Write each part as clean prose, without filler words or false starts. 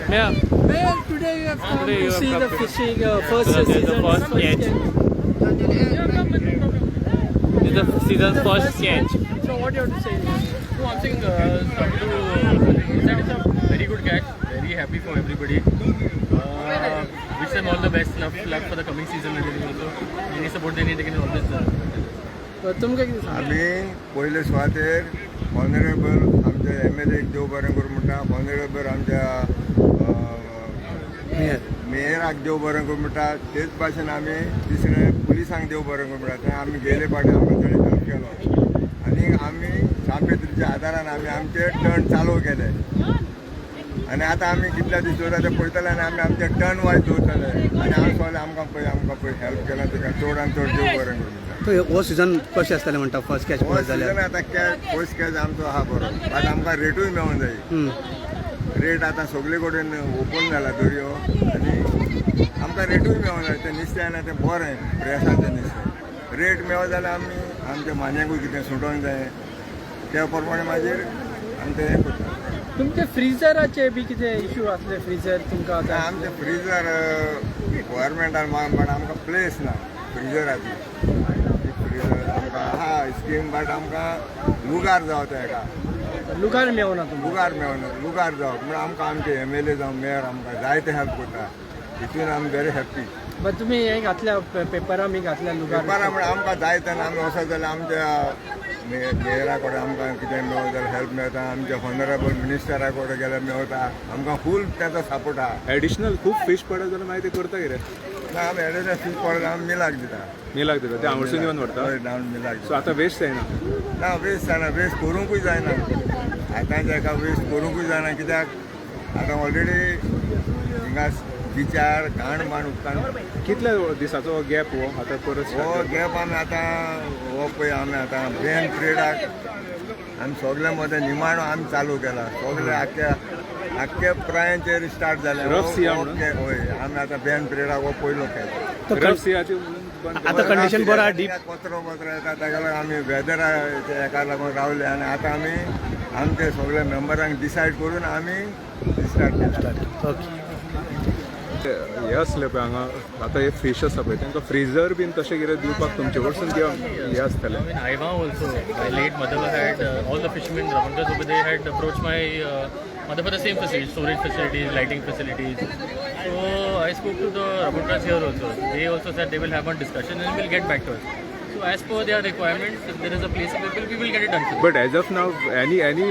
Yeah. Well, today we have come Today you to have see come the to- fishing first This is the season. first catch. This is the season's first catch. So what do you have to say? No, I'm saying started to that is a very good catch. Very happy for everybody. Wish them all the best. Luck for the coming season and everything also. Any support they need, they can always. तुमकां कितें सांगता? आमी पयले सुवातेर honourable आमचे MLA देव बरें करूं म्हणटा, ऑनरेबल आमच्या मेयराक देव बरें करूं म्हणटा, तेच भाशेन आमी तिसरे पुलिसांक देव बरें करूं म्हणटा. आमी गेले फावटी आमकां थंय हेल्प केलो आनी आमी सापेत्रीच्या आदारान आमी आमचे टर्न चालू केले आनी आतां आमी कितल्या दीस दवरता ते पळयतले आनी आमी आमचे टर्न वायज दवरतले आनी हांव सगळें आमकां पळय हेल्प केला तुका चड आनी चड देव बरें करूं. हो सीझन कशें आसतालें म्हणटा फर्स्ट कॅच पळयत जाल्यार सीजन आतां पयस कॅच आमचो आहा बरो आतां आमकां रेटूय मेळूंक जाय. रेट आतां सगळे कडेन ओपन जाला दर्यो आनी आमकां रेटूय मेळूंक जाय. तें नुस्तें आनी तें बरें फ्रेशाचें नुस्तें. रेट मेळो जाल्यार आमी आमच्या मान्यांकूय कितें सुटोवंक जाय त्या प्रमाणे मागीर आमी तें हें करता. तुमचे फ्रिजराचे बी कितें इश्यू आसले फ्रिजर तुमकां आतां? आमचे फ्रिजर गोवोरमेंटान बट आमकां प्लेस ना फ्रिजराची. फ्रिजर आमकां आहा स्कीम बट आमकां लुगार जावता हेका लुगार मेळना तुमकां? लुगार मेळना. लुगार जावप म्हण आमकां आमचे MLA जावं मेयर आमकां जायते हेल्प करता. हितून आमी व्हेरी हॅप्पी. बट तुमी हें घातल्या पेपरां बी घातल्या लुगार? पेपरां म्हण आमकां जाय तेन्ना आमी वचत जाल्यार आमच्या मेयरा कडेन आमकां कितें मेळत जाल्यार हेल्प मेळटा. आमच्या ऑनरेबल मिनिस्टरा कडेन गेल्यार मेळटा. आमकां फूल तेचो सपोर्ट आहा. ऍडिशनल खूप फिश पडत जाल्यार मागीर ते करता कितें? ना आमी एडिशनल फीस पडला आमी मिलाक दिता. मिलाक दिता ते हांगसून येवन व्हरता. हय डावन मिलाक सो दिता. आतां वेस्ट जायना. ना वेस्ट जायना. वेस्ट करूंकूय जायना. आतांच्या हेका वेस्ट करूंकूय जायना कित्याक आतां ऑलरेडी हिंगा बिचार घाण बाण उपकान कितल्या दिसाचो गॅप हो आतां परत हो गॅप आमी आतां हो पळय आमी आतां बेन पिरियडाक आमी सगळे मदें निमाणो आमी चालू केला. सगळे आख्या प्रायांचेर स्टार्ट जाले. रफ सिया म्हणून? हय आमी आतां बेन पिरियडाक हो पयलो खेळ. रफ सियाची आतां कंडिशन बरो आहा डीप कचरो येता ताका लागून आमी वेदराच्या हेका लागून रावले आनी आतां आमी आमचे सगळे मेंबरांक डिसायड करून आमी स्टार्ट केला. ओके. हे असले पळय हांगा आतां हे फिश आसा पळय तांकां फ्रिजर बीन तशें कितें दिवपाक तुमचे कडसून किंवा हे आसतलें? I mean, Aiva also, my late mother had all the fishermen, Ramankas over there had approached my mother for the same facilities, storage facilities, lighting facilities. So I spoke to the Ramankas here also. They also said they will have one discussion and will get back to us. So as per their requirements, if there is a place available, we will get it done. But as of now, any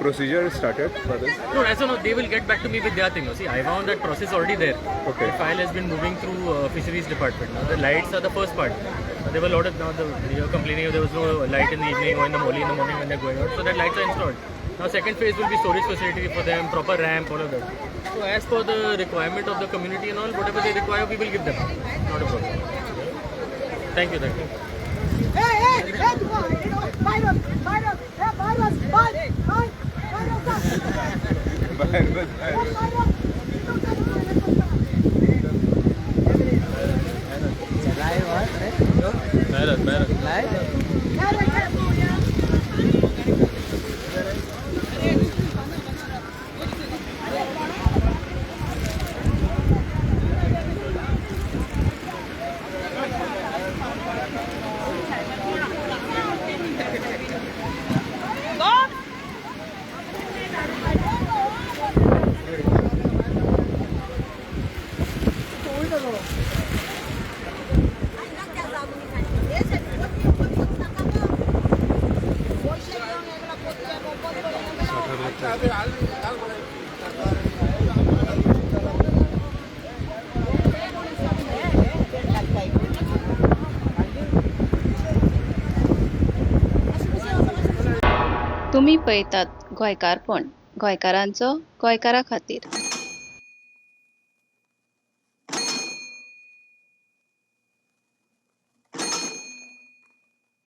procedure started for this? No, as of now, they will get back to me with their thing. See, I found that process already there. Okay. The file has been moving through fisheries department. Now the lights are the first part. There were a lot of now you're complaining there was no light in the evening or in the morning when they're going out. So that lights are installed. Now second phase will be storage facility for them, proper ramp, all of that. So as per the requirement of the community and all, whatever they require, we will give them. Not a problem. Thank you. तुम्ही पळयतात गोंयकारपण, गोंयकारांचो गोंयकारा खातीर.